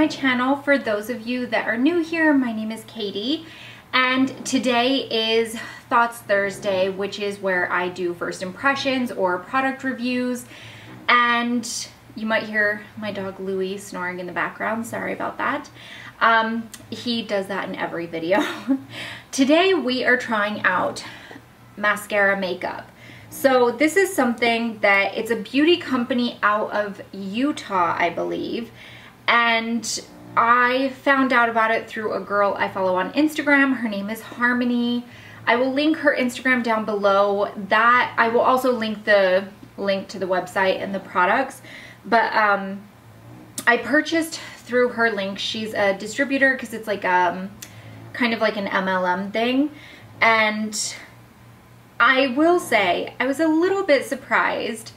my channel. For those of you that are new here, my name is Katie, and today is Thoughts Thursday, which is where I do first impressions or product reviews. And you might hear my dog Louie snoring in the background. Sorry about that. He does that in every video. Today we are trying out mascara makeup. So this is something that it's a beauty company out of Utah, I believe. And I found out about it through a girl I follow on Instagram. Her name is Harmony. I will link her Instagram down below. That I will also link to the website and the products. But I purchased through her link. She's a distributor because it's like kind of like an MLM thing. And I will say I was a little bit surprised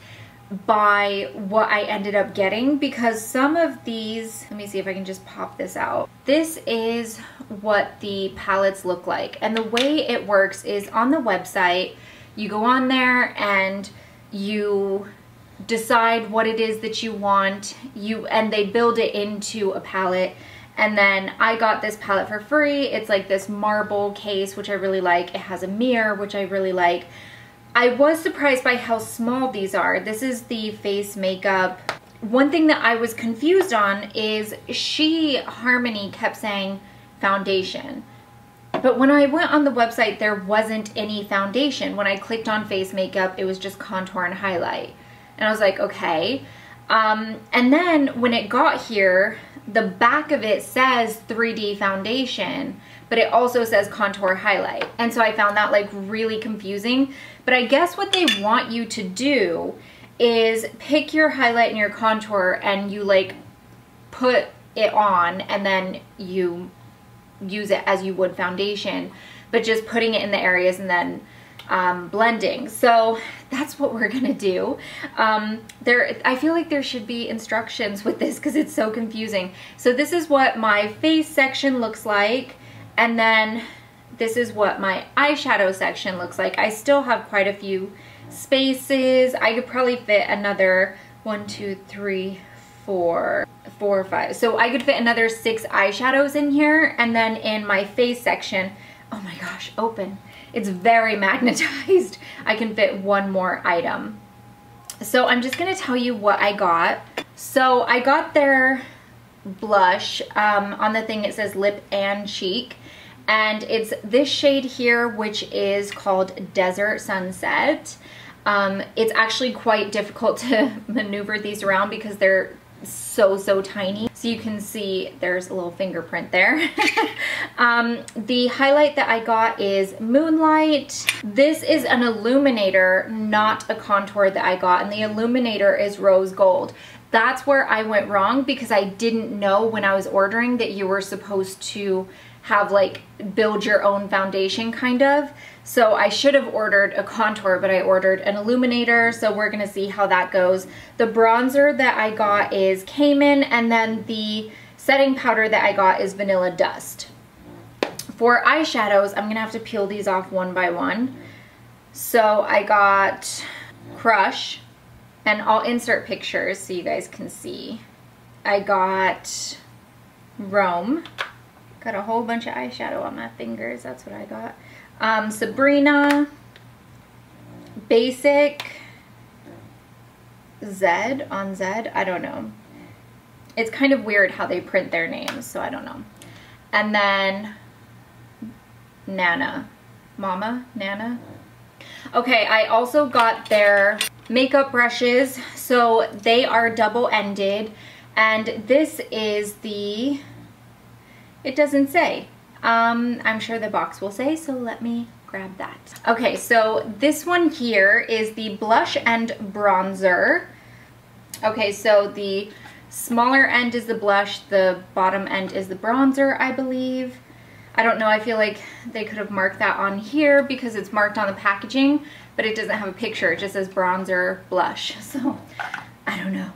by what I ended up getting, because some of these, let me see if I can just pop this out. This is what the palettes look like, and the way it works is on the website you go on there and you decide what it is that you want, and they build it into a palette. And then I got this palette for free. It's like this marble case, which I really like. It has a mirror, which I really like. I was surprised by how small these are. This is the face makeup. One thing that I was confused on is Harmony kept saying foundation. But when I went on the website, there wasn't any foundation. When I clicked on face makeup, it was just contour and highlight. And I was like, okay. And then when it got here, the back of it says 3D foundation, but it also says contour highlight. And so I found that like really confusing. But I guess what they want you to do is pick your highlight and your contour and you like put it on, and then you use it as you would foundation, but just putting it in the areas and then blending. So that's what we're gonna do. I feel like there should be instructions with this because it's so confusing. So this is what my face section looks like, and then this is what my eyeshadow section looks like. I still have quite a few spaces. I could probably fit another 1, 2, 3, 4, 5. So I could fit another 6 eyeshadows in here, and then in my face section, oh my gosh, open. It's very magnetized. I can fit one more item. So I'm just gonna tell you what I got. So I got their blush. On the thing it says lip and cheek. And it's this shade here, which is called Desert Sunset. It's actually quite difficult to maneuver these around because they're so tiny. So you can see there's a little fingerprint there. The highlight that I got is Moonlight. This is an illuminator, not a contour that I got, and the illuminator is rose gold. That's where I went wrong, because I didn't know when I was ordering that you were supposed to have like build your own foundation kind of. So I should have ordered a contour, but I ordered an illuminator, so we're gonna see how that goes. The bronzer that I got is Cayman, and then the setting powder that I got is Vanilla Dust. For eyeshadows, I'm gonna have to peel these off one by one. So I got Crush, and I'll insert pictures so you guys can see. I got Rome. Got a whole bunch of eyeshadow on my fingers, that's what I got. Sabrina, Basic, Zed on Zed, I don't know. It's kind of weird how they print their names, so I don't know. And then Nana, Mama, Nana. Okay, I also got their makeup brushes. So they are double-ended, and this is the, it doesn't say. I'm sure the box will say, so let me grab that. Okay, so this one here is the blush and bronzer. Okay, so the smaller end is the blush, the bottom end is the bronzer, I believe. I don't know, I feel like they could have marked that on here because it's marked on the packaging, but it doesn't have a picture, it just says bronzer, blush, so I don't know.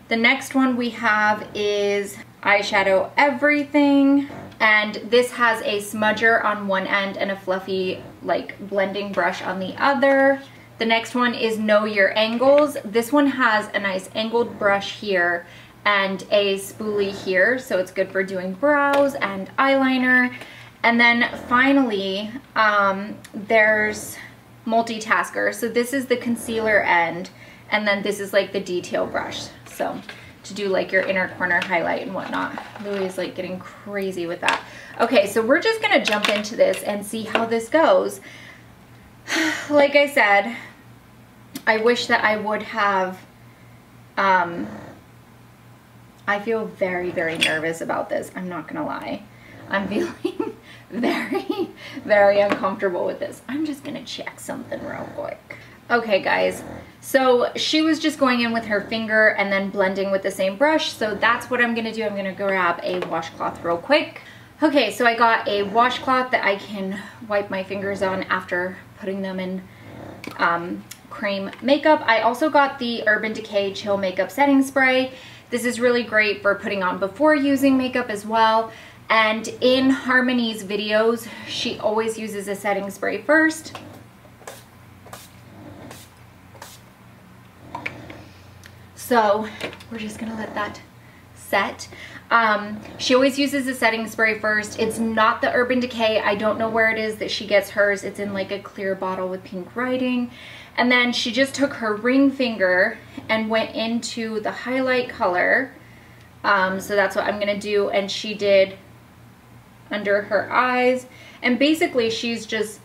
The next one we have is Eyeshadow Everything. And this has a smudger on one end and a fluffy like blending brush on the other. The next one is Know Your Angles. This one has a nice angled brush here and a spoolie here, so it's good for doing brows and eyeliner. And then finally, there's multitasker. So this is the concealer end, and then this is like the detail brush. So to do like your inner corner highlight and whatnot. Louis is like getting crazy with that. Okay, so we're just gonna jump into this and see how this goes. Like I said, I wish that I would have, I feel very, very nervous about this. I'm not gonna lie. I'm feeling very, very uncomfortable with this. I'm just gonna check something real quick. Okay guys, so she was just going in with her finger and then blending with the same brush, so that's what I'm gonna do. I'm gonna grab a washcloth real quick. Okay, so I got a washcloth that I can wipe my fingers on after putting them in cream makeup. I also got the Urban Decay Chill Makeup Setting Spray. This is really great for putting on before using makeup as well. And in Harmony's videos, she always uses a setting spray first. So we're just gonna let that set. She always uses a setting spray first. It's not the Urban Decay. I don't know where it is that she gets hers. It's in like a clear bottle with pink writing. And then she just took her ring finger and went into the highlight color. So that's what I'm gonna do. And she did under her eyes. And basically she's just,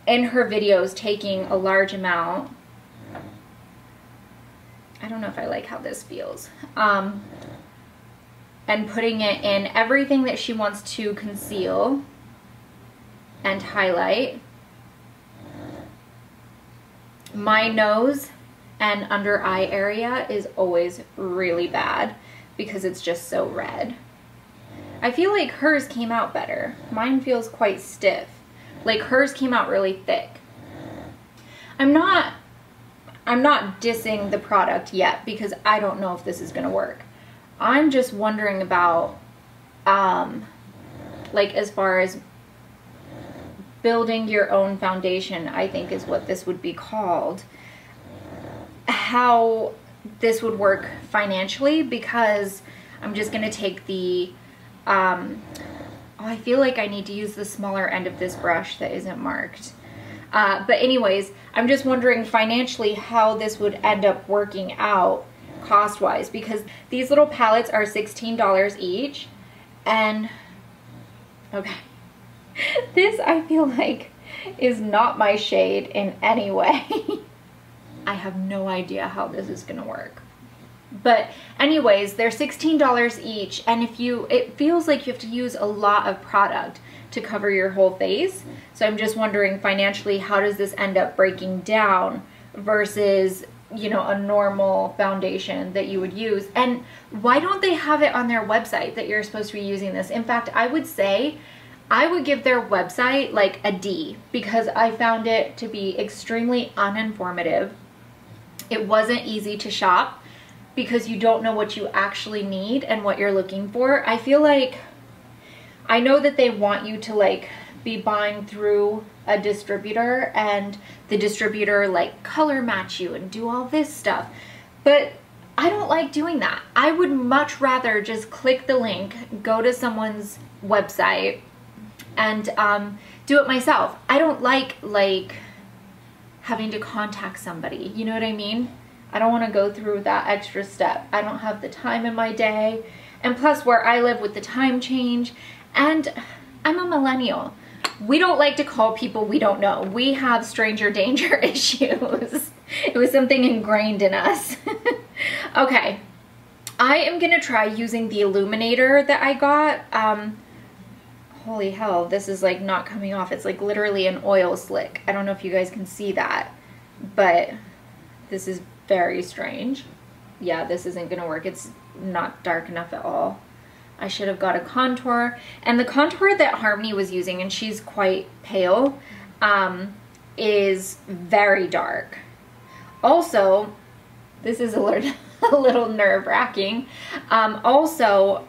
in her videos, taking a large amount. I don't know if I like how this feels. And putting it in everything that she wants to conceal and highlight. My nose and under eye area is always really bad because it's just so red. I feel like hers came out better. Mine feels quite stiff. Like hers came out really thick. I'm not dissing the product yet because I don't know if this is gonna work. I'm just wondering about, like as far as building your own foundation, I think is what this would be called, how this would work financially, because I'm just gonna take the, I feel like I need to use the smaller end of this brush that isn't marked. But anyways, I'm just wondering financially how this would end up working out cost-wise, because these little palettes are $16 each. And okay, this I feel like is not my shade in any way. I have no idea how this is gonna work. But anyways, they're $16 each, and it feels like you have to use a lot of product to cover your whole face. So I'm just wondering financially, how does this end up breaking down versus, you know, a normal foundation that you would use? And why don't they have it on their website that you're supposed to be using this? In fact, I would say I would give their website like a D, because I found it to be extremely uninformative. It wasn't easy to shop because you don't know what you actually need and what you're looking for. I feel like, I know that they want you to like be buying through a distributor and the distributor like color match you and do all this stuff, but I don't like doing that. I would much rather just click the link, go to someone's website and do it myself. I don't like having to contact somebody, you know what I mean? I don't want to go through that extra step. I don't have the time in my day. And plus where I live with the time change, and I'm a millennial. We don't like to call people we don't know. We have stranger danger issues. It was something ingrained in us. Okay, I am gonna try using the illuminator that I got. Holy hell, this is like not coming off. It's like literally an oil slick. I don't know if you guys can see that, but this is very strange. Yeah, this isn't gonna work. It's not dark enough at all. I should have got a contour. And the contour that Harmony was using, and she's quite pale, is very dark. Also, this is a little nerve-wracking. Also,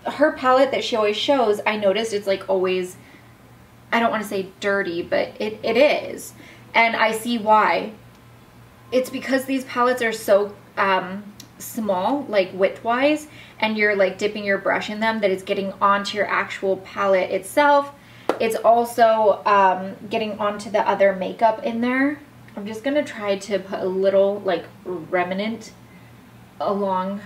her palette that she always shows, I noticed it's like always, I don't want to say dirty, but it is. And I see why. It's because these palettes are so small, like width-wise, and you're like dipping your brush in them, that it's getting onto your actual palette itself. It's also getting onto the other makeup in there. I'm just gonna try to put a little like remnant along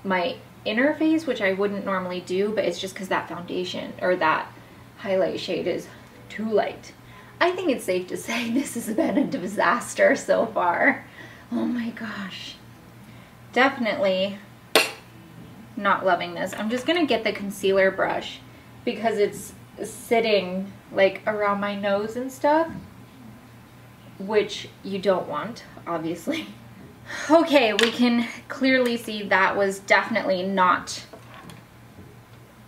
my inner face, which I wouldn't normally do, but it's just because that foundation or that highlight shade is too light. I think it's safe to say this has been a disaster so far. Oh my gosh. Definitely not loving this. I'm just gonna get the concealer brush because it's sitting like around my nose and stuff, which you don't want, obviously. Okay, we can clearly see that was definitely not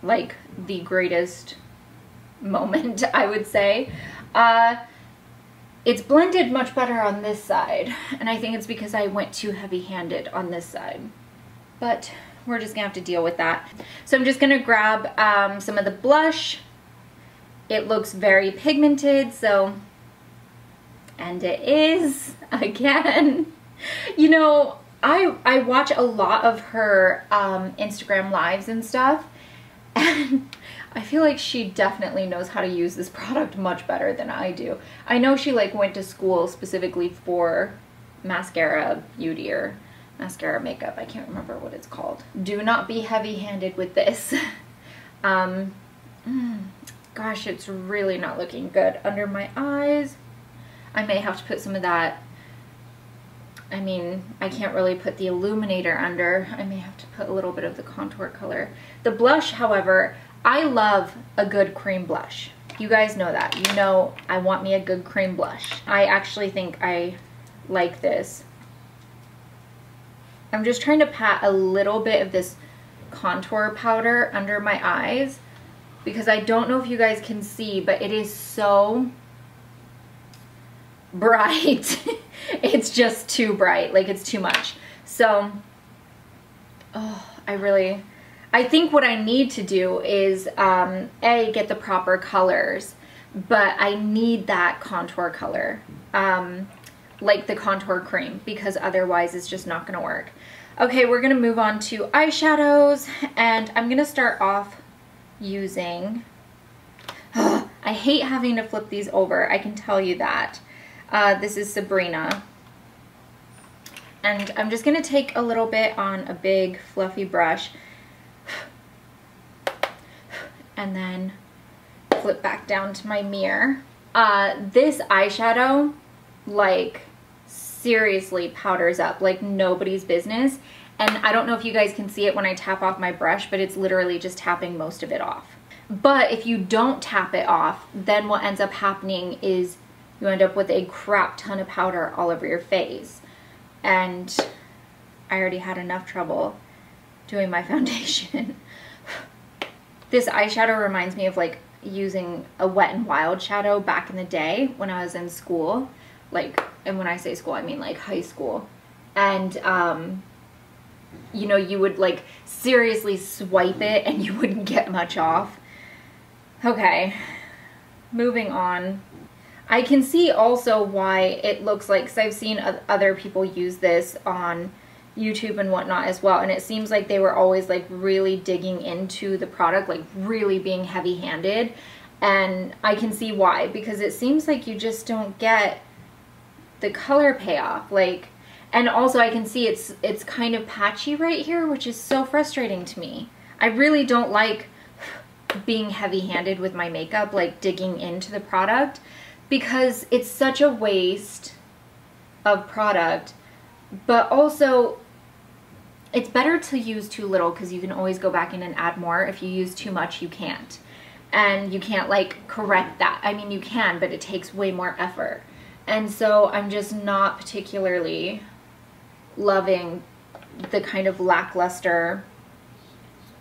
like the greatest moment, I would say. It's blended much better on this side, and I think it's because I went too heavy-handed on this side. But we're just gonna have to deal with that. So I'm just gonna grab some of the blush. It looks very pigmented, so, and it is, again. You know, I watch a lot of her Instagram lives and stuff, and I feel like she definitely knows how to use this product much better than I do. I know she like went to school specifically for Maskcara Beauty or mascara makeup. I can't remember what it's called. Do not be heavy-handed with this. Gosh, it's really not looking good under my eyes. I may have to put some of that. I mean, I can't really put the illuminator under. I may have to put a little bit of the contour color. The blush, however, I love a good cream blush. You guys know that. You know I want me a good cream blush. I actually think I like this. I'm just trying to pat a little bit of this contour powder under my eyes because I don't know if you guys can see, but it is so bright. It's just too bright, like it's too much. So, oh, I think what I need to do is, A, get the proper colors, but I need that contour color, like the contour cream, because otherwise it's just not gonna work. Okay, we're gonna move on to eyeshadows, and I'm gonna start off using, I hate having to flip these over, I can tell you that. This is Sabrina. And I'm just gonna take a little bit on a big fluffy brush and then flip back down to my mirror. This eyeshadow, like, seriously powders up like nobody's business. And I don't know if you guys can see it when I tap off my brush, but it's literally just tapping most of it off. But if you don't tap it off, then what ends up happening is you end up with a crap ton of powder all over your face. And I already had enough trouble doing my foundation. This eyeshadow reminds me of like using a Wet n Wild shadow back in the day when I was in school. Like, and when I say school, I mean like high school. And, you know, you would like seriously swipe it and you wouldn't get much off. Okay, moving on. I can see also why it looks like, because I've seen other people use this on YouTube and whatnot as well, and it seems like they were always like really digging into the product, like really being heavy-handed, and I can see why, because it seems like you just don't get the color payoff, like, and also I can see it's kind of patchy right here, which is so frustrating to me. I really don't like being heavy-handed with my makeup, like digging into the product, because it's such a waste of product, but also it's better to use too little because you can always go back in and add more. If you use too much, you can't. And you can't like correct that. I mean, you can, but it takes way more effort. And so I'm just not particularly loving the kind of lackluster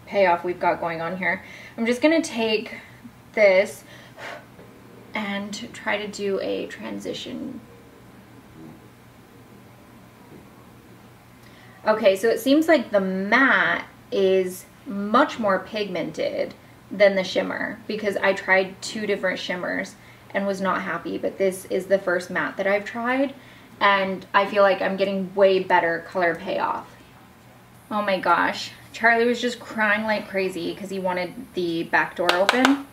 payoff we've got going on here. I'm just gonna take this and try to do a transition. Okay, so it seems like the matte is much more pigmented than the shimmer, because I tried 2 different shimmers and was not happy, but this is the first matte that I've tried, and I feel like I'm getting way better color payoff. Oh my gosh, Charlie was just crying like crazy because he wanted the back door open.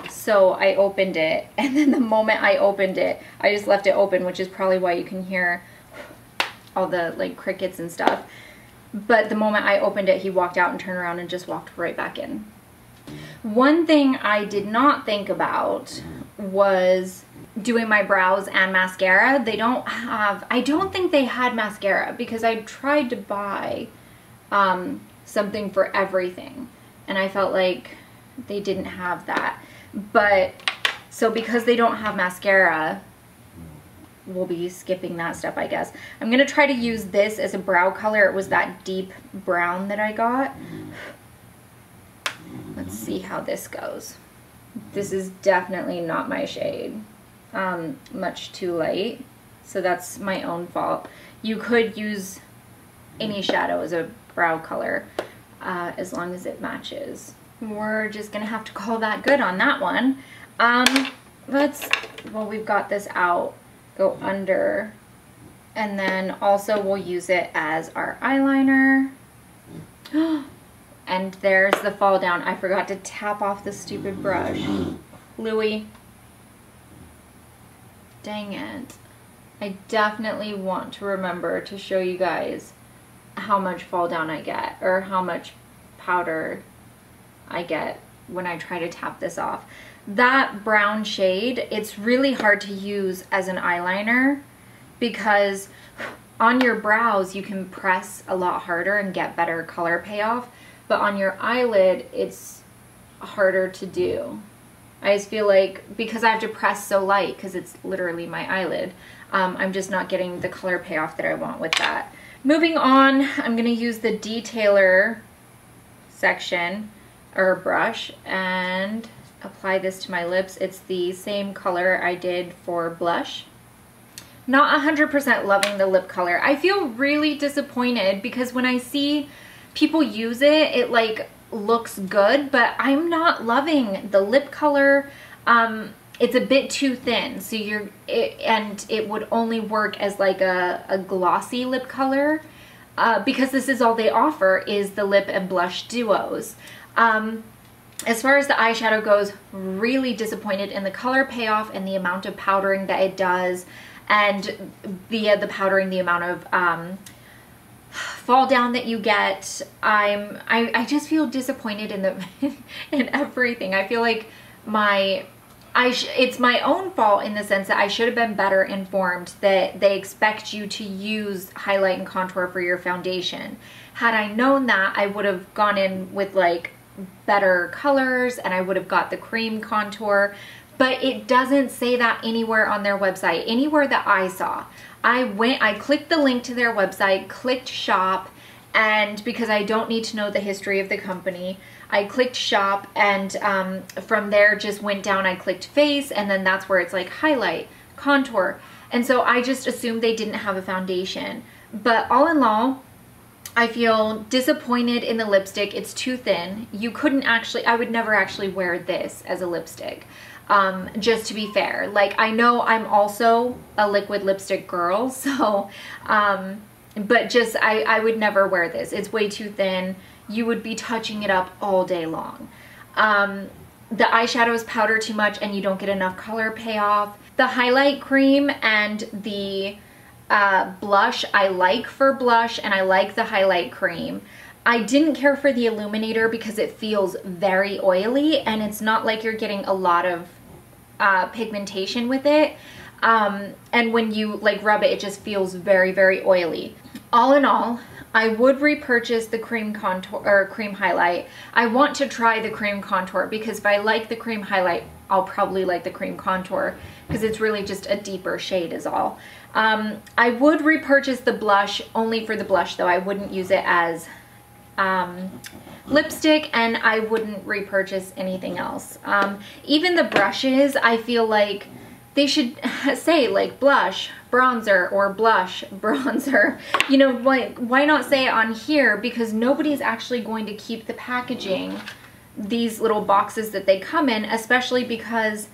So I opened it, and then the moment I opened it, I just left it open, which is probably why you can hear all the like crickets and stuff. But the moment I opened it, he walked out and turned around and just walked right back in. One thing I did not think about was doing my brows and mascara. They don't have, I don't think they had mascara because I tried to buy something for everything, and I felt like they didn't have that. But so because they don't have mascara, we'll be skipping that step, I guess. I'm gonna try to use this as a brow color. It was that deep brown that I got. Let's see how this goes. This is definitely not my shade. Much too light, so that's my own fault. You could use any shadow as a brow color as long as it matches. We're just gonna have to call that good on that one. Well, we've got this out, go under, and then also we'll use it as our eyeliner. And there's the fall down. I forgot to tap off the stupid brush. Louie. Dang it. I definitely want to remember to show you guys how much fall down I get, or how much powder I get when I try to tap this off. That brown shade, it's really hard to use as an eyeliner because on your brows you can press a lot harder and get better color payoff, but on your eyelid it's harder to do. I just feel like because I have to press so light because it's literally my eyelid, I'm just not getting the color payoff that I want with that. Moving on, I'm going to use the detailer section or brush and apply this to my lips. It's the same color I did for blush. Not 100% loving the lip color. I feel really disappointed because when I see people use it, it like looks good, but I'm not loving the lip color. It's a bit too thin, so and it would only work as like a glossy lip color because this is all they offer is the lip and blush duos. As far as the eyeshadow goes, really disappointed in the color payoff and the amount of powdering that it does, and via the powdering, the amount of fall down that you get. I just feel disappointed in the in everything. I feel like it's my own fault in the sense that I should have been better informed that they expect you to use highlight and contour for your foundation. Had I known that, I would have gone in with like better colors and I would have got the cream contour, but it doesn't say that anywhere on their website, anywhere that I saw. I clicked the link to their website, clicked shop, and because I don't need to know the history of the company, I clicked shop, and from there just went down, I clicked face, and then that's where it's like highlight, contour. And so I just assumed they didn't have a foundation. But all in all, I feel disappointed in the lipstick. It's too thin. You couldn't actually, I would never actually wear this as a lipstick. Just to be fair, like I know I'm also a liquid lipstick girl, so, but just, I would never wear this. It's way too thin. You would be touching it up all day long. The eyeshadow is powdered too much and you don't get enough color payoff. The highlight cream and the blush I like for blush, and I like the highlight cream. I didn't care for the illuminator because it feels very oily and it's not like you're getting a lot of pigmentation with it. And when you like rub it, it just feels very, very oily. All in all, I would repurchase the cream contour or cream highlight. I want to try the cream contour because if I like the cream highlight, I'll probably like the cream contour because it's really just a deeper shade is all. I would repurchase the blush only for the blush though. I wouldn't use it as lipstick, and I wouldn't repurchase anything else. Even the brushes, I feel like they should say like blush, bronzer, or blush, bronzer. You know, why not say it on here? Because nobody's actually going to keep the packaging, these little boxes that they come in, especially because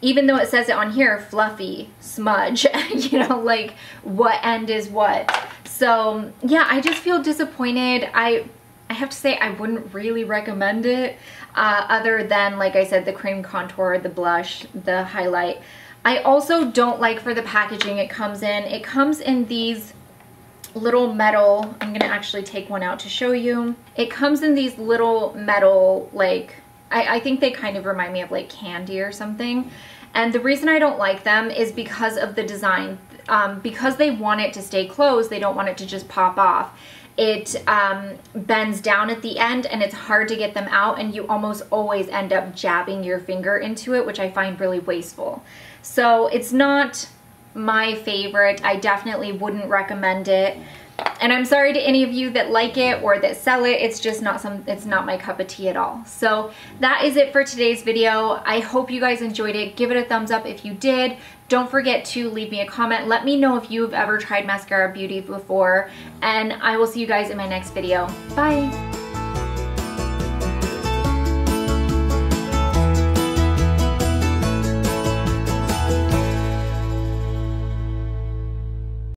even though it says it on here, fluffy, smudge, you know, like what end is what. So yeah, I just feel disappointed. I have to say I wouldn't really recommend it other than, like I said, the cream contour, the blush, the highlight. I also don't like for the packaging it comes in. It comes in these little metal, I'm gonna actually take one out to show you. It comes in these little metal, like, I think they kind of remind me of like candy or something. And the reason I don't like them is because of the design. Because they want it to stay closed, they don't want it to just pop off. It bends down at the end and it's hard to get them out, and you almost always end up jabbing your finger into it, which I find really wasteful. So it's not my favorite. I definitely wouldn't recommend it. And I'm sorry to any of you that like it or that sell it. It's just not it's not my cup of tea at all. So that is it for today's video. I hope you guys enjoyed it. Give it a thumbs up if you did. Don't forget to leave me a comment. Let me know if you've ever tried Maskcara Beauty before, and I will see you guys in my next video. Bye.